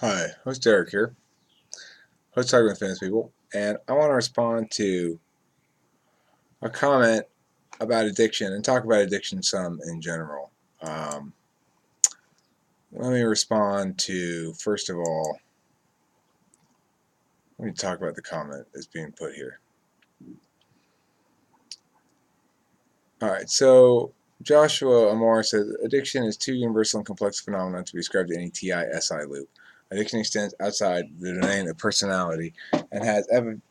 Hi, host Derek here, host Talking with Famous People, and I want to respond to a comment about addiction and talk about addiction some in general. Um, Let me respond to, first of all, let me talk about the comment that's being put here. Alright, so Joshua Amor says, addiction is too universal and complex a phenomenon to be ascribed to any TI-SI loop. Addiction extends outside the domain of personality and has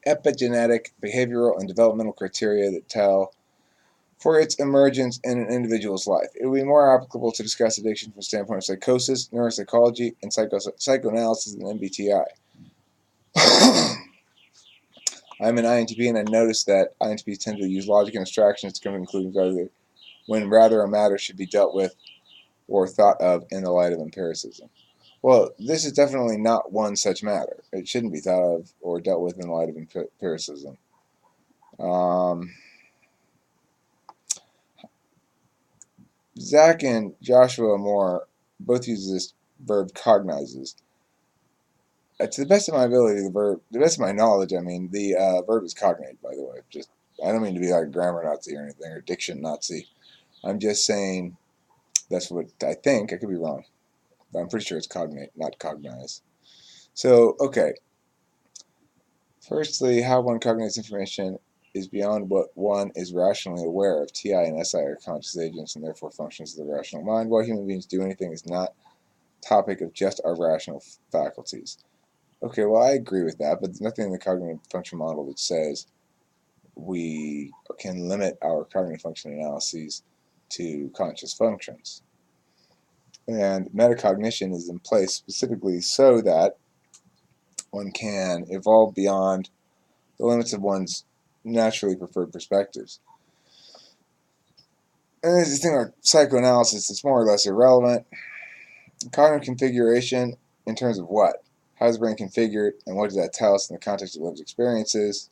epigenetic, behavioral, and developmental criteria that tell for its emergence in an individual's life. It would be more applicable to discuss addiction from the standpoint of psychosis, neuropsychology, and psychoanalysis than MBTI. I'm an INTP, and I noticed that INTPs tend to use logic and abstractions to come to conclusions when rather a matter should be dealt with or thought of in the light of empiricism. Well, this is definitely not one such matter. It shouldn't be thought of or dealt with in the light of empiricism. Zach and Joshua Moore both use this verb cognizes. To the best of my ability, the best of my knowledge, the verb is cognate, by the way. Just, I don't mean to be like a grammar Nazi or anything, or diction Nazi. I'm just saying that's what I think. I could be wrong, but I'm pretty sure it's cognate, not cognize. So, okay. Firstly, how one cognites information is beyond what one is rationally aware of. TI and SI are conscious agents and therefore functions of the rational mind. Why human beings do anything is not topic of just our rational faculties. Okay, well, I agree with that, but there's nothing in the cognitive function model that says we can limit our cognitive function analyses to conscious functions. And metacognition is in place specifically so that one can evolve beyond the limits of one's naturally preferred perspectives. And there's this thing like psychoanalysis, it's more or less irrelevant. Cognitive configuration in terms of what? How is the brain configured, and what does that tell us in the context of lived experiences?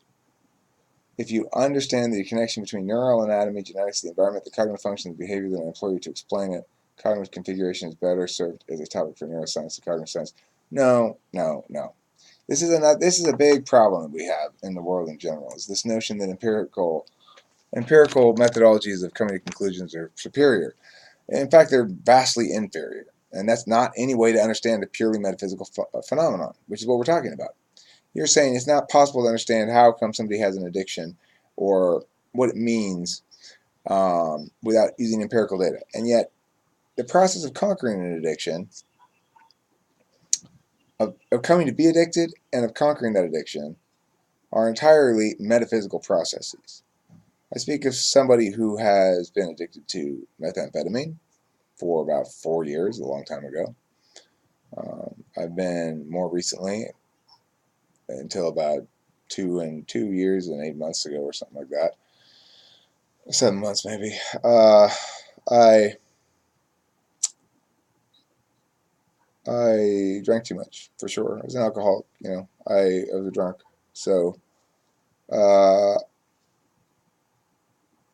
If you understand the connection between neural anatomy, genetics, the environment, the cognitive function, the behavior that employ you to explain it, cognitive configuration is better served as a topic for neuroscience and cognitive science. No. This is a big problem that we have in the world in general. Is this notion that empirical methodologies of coming to conclusions are superior. In fact, they're vastly inferior. And that's not any way to understand a purely metaphysical phenomenon, which is what we're talking about. You're saying it's not possible to understand how come somebody has an addiction or what it means without using empirical data. And yet, the process of conquering an addiction, of coming to be addicted and of conquering that addiction, are entirely metaphysical processes. I speak of somebody who has been addicted to methamphetamine for about 4 years, a long time ago. I've been more recently, until about 2 years and 8 months ago, or something like that, 7 months maybe. I drank too much, for sure. I was an alcoholic, I was a drunk, so uh,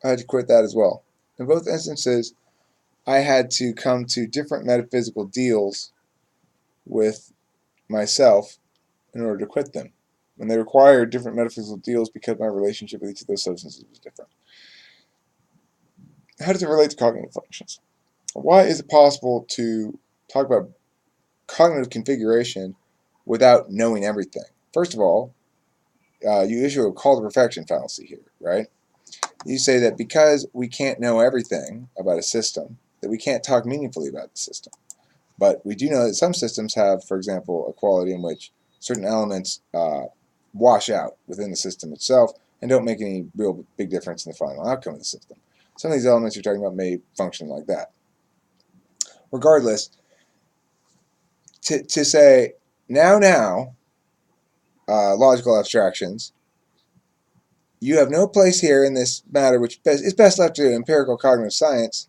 I had to quit that as well. In both instances, I had to come to different metaphysical deals with myself in order to quit them. And they required different metaphysical deals because my relationship with each of those substances was different. How does it relate to cognitive functions? Why is it possible to talk about cognitive configuration without knowing everything? First of all, you issue a call to perfection fallacy here, right? You say that because we can't know everything about a system, that we can't talk meaningfully about the system. But we do know that some systems have, for example, a quality in which certain elements wash out within the system itself and don't make any real big difference in the final outcome of the system. Some of these elements you're talking about may function like that. Regardless, to say now, logical abstractions, you have no place here in this matter, which is best left to empirical cognitive science.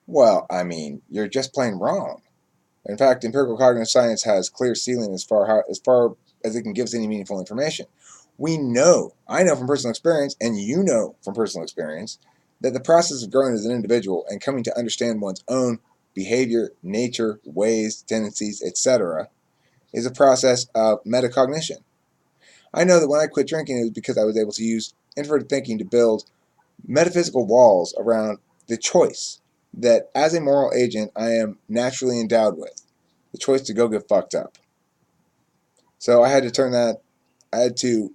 Well, I mean, you're just plain wrong. In fact, empirical cognitive science has clear ceiling as far as it can give us any meaningful information. I know from personal experience, and you know from personal experience, that the process of growing as an individual and coming to understand one's own behavior, nature, ways, tendencies, etc., is a process of metacognition. I know that when I quit drinking, it was because I was able to use introverted thinking to build metaphysical walls around the choice that as a moral agent I am naturally endowed with, the choice to go get fucked up. So I had to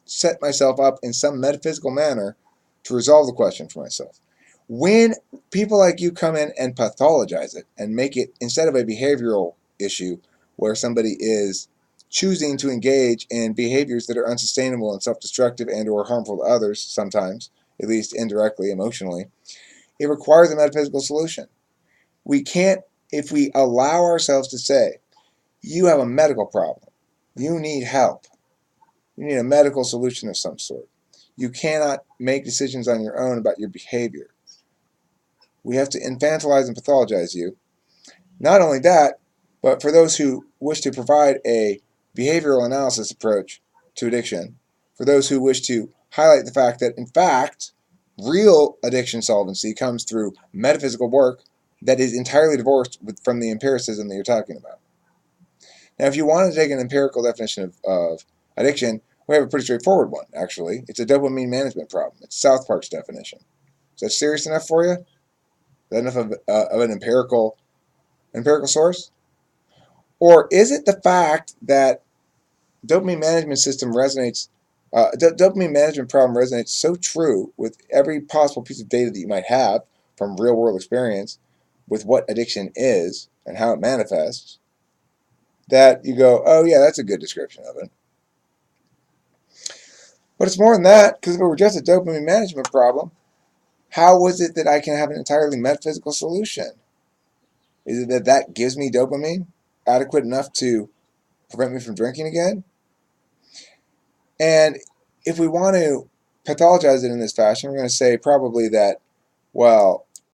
set myself up in some metaphysical manner to resolve the question for myself. When people like you come in and pathologize it and make it, instead of a behavioral issue where somebody is choosing to engage in behaviors that are unsustainable and self-destructive and or harmful to others sometimes, at least indirectly, emotionally, it requires a metaphysical solution. We can't, if we allow ourselves to say, you have a medical problem, you need help, you need a medical solution of some sort, you cannot make decisions on your own about your behavior. We have to infantilize and pathologize you. Not only that, but for those who wish to provide a behavioral analysis approach to addiction, for those who wish to highlight the fact that, in fact, real addiction solvency comes through metaphysical work that is entirely divorced from the empiricism that you're talking about. Now, if you want to take an empirical definition of addiction, we have a pretty straightforward one, actually. It's a dopamine management problem. It's South Park's definition. Is that serious enough for you? Is that enough of an empirical source? Or is it the fact that dopamine management system resonates, dopamine management problem resonates so true with every possible piece of data that you might have from real world experience with what addiction is and how it manifests, that you go, oh yeah, that's a good description of it. But it's more than that, because if it were just a dopamine management problem, how was it that I can have an entirely metaphysical solution? Is it that that gives me dopamine adequate enough to prevent me from drinking again? And if we want to pathologize it in this fashion, we're going to say probably that, well,